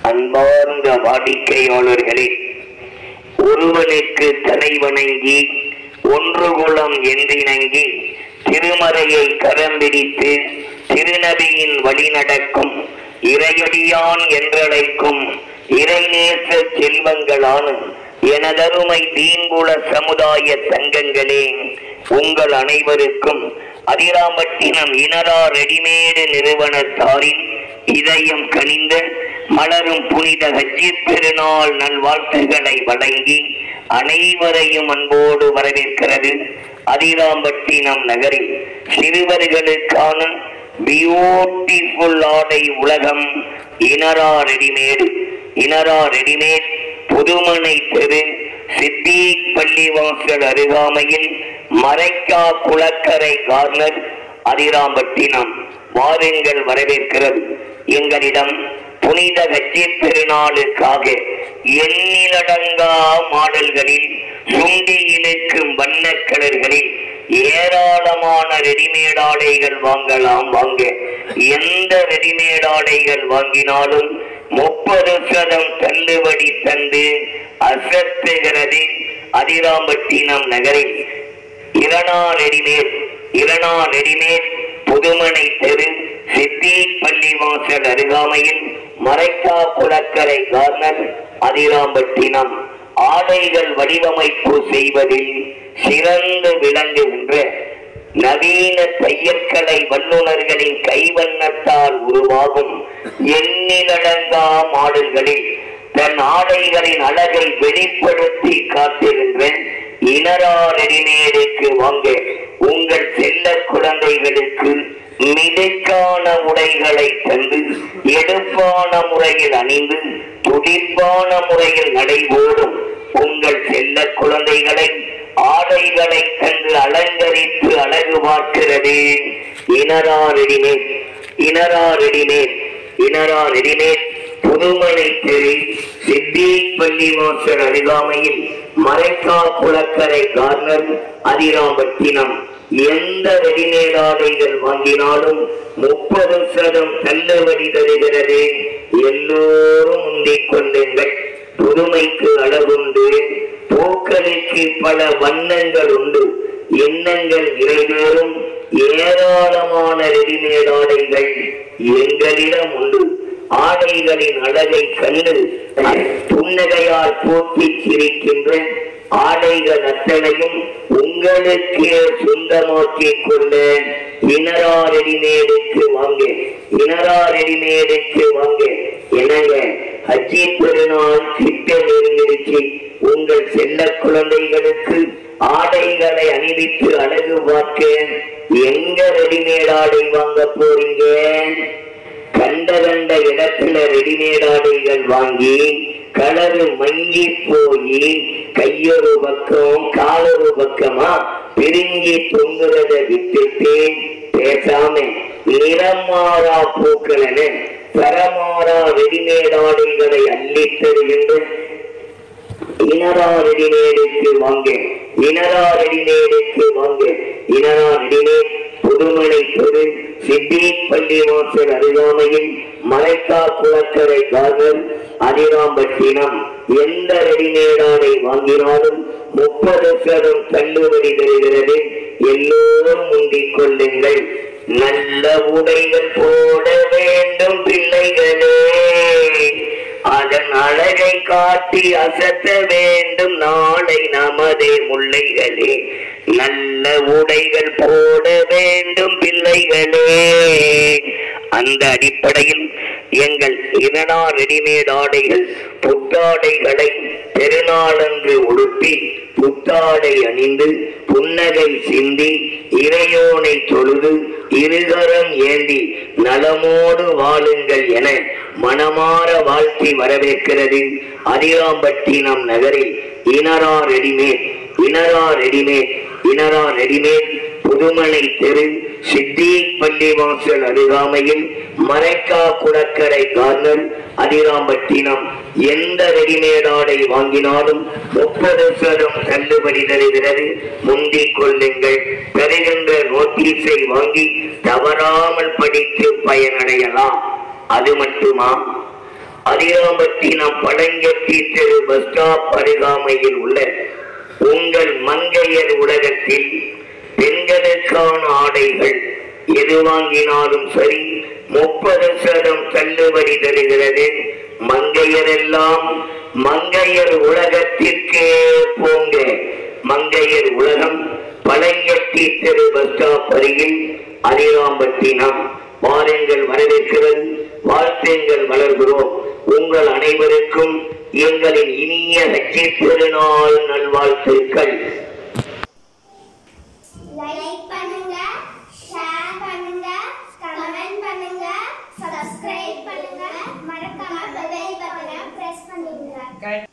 அன்பார்ந்த வாடிக்கையாளர்களே, ஒருவனுக்கு தலை வணங்கி ஒன்று குலம் என்றிணங்கி திருமறையை கரம் பிடித்து திருநபியின் வழி நடக்கும் இறையடியான் என்றழைக்கும் இறைநேச செல்வங்களான எனதருமை தீன்குல சமுதாய சங்கங்களே, உங்கள் அனைவருக்கும் அதிராம்பட்டினம் இனரா ரெடிமேடு நிறுவனத்தாரின் இதயம் கனிந்த மலரும் புனித ஹஜ்ஜி பெருநாள் நல்வாழ்த்துக்களை வழங்கி அனைவரையும் அன்போடு வரவேற்கிறது. அதிராம்பட்டினம் நகரில் சிறுவர்களுக்கான பியூட்டிஃபுல் ஆடை உலகம் இனரா ரெடிமேடு. இனரா ரெடிமேட் புதுமனை தெரு சித்திக் பள்ளிவாசல் அருகாமையில் மரைக்கா குளக்கரை கார்னர் அதிராம்பட்டினம். வாருங்கள், வரவேற்கிறது. எங்களிடம் புனித ஹஜ்ஜி பெருநாளுக்காக எண்ணிலடங்கா மாடல்களில் சுண்டி இழுக்கும் வண்ண கலர்களில் ஏராளமான ரெடிமேட் ஆடைகள் வாங்கலாம். வாங்க, எந்த ரெடிமேட் ஆடைகள் வாங்கினாலும் 30% தள்ளுபடி தந்து அசத்துகிறது. அதிராம்பட்டினம் நகரில் இரணா ரெடிமேட் புதுமனை தெரு சித்திக் பள்ளிவாசல் அருகாமையில் மரைக்கா குளக்கரை கார்னர் அதிராம்பட்டினம். ஆடைகள் வடிவமைப்பு செய்வதில் சிறந்து விளங்குகின்ற நவீன தையற்கலை வல்லுநர்களின் கைவண்ணத்தால் உருவாகும் எண்ணிலடங்கா மாடல்களில் தன் ஆடைகளின் அழகை வெளிப்படுத்தி காட்டுகின்ற இனரா ரெடிமேடுக்கு வாங்க. உங்கள் செல்ல குழந்தைகளுக்கு மிடுக்கான உடைகளை தந்து எடுப்பான முறையில் அணிந்து துடிப்பான முறையில் நடைபோடும் உங்கள் செல்ல குழந்தைகளை ஆடைகளை தந்து அலங்கரித்து அழகு பார்க்கிறது இனரா ரெடிமேட் புதுமனை தெரு சித்திக் பள்ளிவாசல் அருகாமையில் மரைக்கா குளக்கரை கார்னர் அதிராம்பட்டினம். எந்த ரெடிமேட் ஆடைகள் வாங்கினாலும் 30% தள்ளுபடி தருகிறது. எல்லோரும் முந்திக் கொள்ளுங்கள். புதுமைக்கு அழகுண்டு, பூக்களுக்கு பல வண்ணங்கள் உண்டு. எண்ணங்கள் நிறைவேறும் ஏராளமான ரெடிமேட் ஆடைகள் எங்களிடம் உண்டு. ஆடைகளின் அழகை கண்டு புன்னகையால் போட்டி சிரிக்கின்ற ஆடைகள் அத்தனையும் உங்களுக்கு சொந்தமாக்கிக் கொள்ள இனரா ரெடிமேடுக்கு வாங்க. என்னங்க, ஹஜ்ஜி பெருநாள் கிட்ட நெருங்கிடுச்சு. உங்கள் செல்ல குழந்தைகளுக்கு ஆடைகளை அணிவித்து அழகு பார்க்க எங்க ரெடிமேட் ஆடை வாங்க போறீங்க? கண்ட இடத்துல ரெடிமேட் ஆடைகள் வாங்கி கலரு மங்கி போய் கையொரு பக்கம் காலொரு பக்கமா பிரிங்கி தொங்குறத விட்டுட்டு பேசாம நிறமாறா பூக்களென தரமாறா ரெடிமேட் ஆடைகளை அள்ளி தருகின்ற இனரா ரெடிமேடுக்கு வாங்க. இனரா ரெடிமேட் புதுமனை தெரு சித்திக் பள்ளிவாசல் அருகாமையில் மரைக்கா குளக்கரை கார்னர் அதிராம்பட்டினம். எந்த ரெடிமேட் ஆடை வாங்கினாலும் 30% தள்ளுபடி தருகிறது. எல்லோரும் முந்திக் கொள்ளுங்கள். நல்ல உடைகள் போட வேண்டும் பிள்ளைகளே, அதன் அழகை காட்டி அசத்த வேண்டும் நாளை நமதே முல்லைகளே. நல்ல உடைகள் போட வேண்டும் பிள்ளைகளே. அந்த அடிப்படையில் எங்கள் இரணா ரெடிமேட் ஆடைகள் புத்தாடைகளை பெருநாளன்று உடுத்தி புத்தாடை அணிந்து புன்னகை சிந்தி இறையோனை தொழுது இருகரம் ஏந்தி நலமோடு வாழுங்கள் என மனமாற வாழ்த்தி வரவேற்கிறது. அதிராம்பட்டினம் நகரில் இனரா ரெடிமேட் புதுமனை தெரு சித்திக் பள்ளிவாசல் அருகாமையில் மரைக்கா குளக்கரை கார்னர் அதிராம்பட்டினம். எந்த ரெடிமேட் ஆடை வாங்கினாலும் 30% தள்ளுபடி தருகிறது. முந்திக் கொள்ளுங்கள். தருகின்ற நோட்டீஸை வாங்கி தவறாமல் படித்து பயனடையலாம். அது மட்டுமா, அதிராம்பட்டினம் பழங்கட்டி தெரு பஸ் ஸ்டாப் அருகாமையில் உள்ள உங்கள் மங்கையர் உலகத்தில் பெண்களுக்கான ஆடைகள் எது வாங்கினாலும் சரி 30% தள்ளுபடி தருகிறது. மங்கையர் எல்லாம் மங்கையர் உலகத்திற்கே போங்க. மங்கையர் உலகம் பழங்கட்டி தெரு பஸ் ஸ்டாப் அருகில் அதிராம்பட்டினம். வாருங்கள், வரவேற்கிறது, வாழ்த்துங்கள், வளர்கிறோம். உங்கள் அனைவருக்கும் எங்களின் இனிய லட்சி பெருநாள் நல்வாழ்த்துக்கள். லைக் பண்ணுங்க, ஷேர் பண்ணுங்க, கமெண்ட் பண்ணுங்க, சப்ஸ்கிரைப் பண்ணுங்க, மறக்காம பெல் பட்டனை பிரஸ் பண்ணுங்க.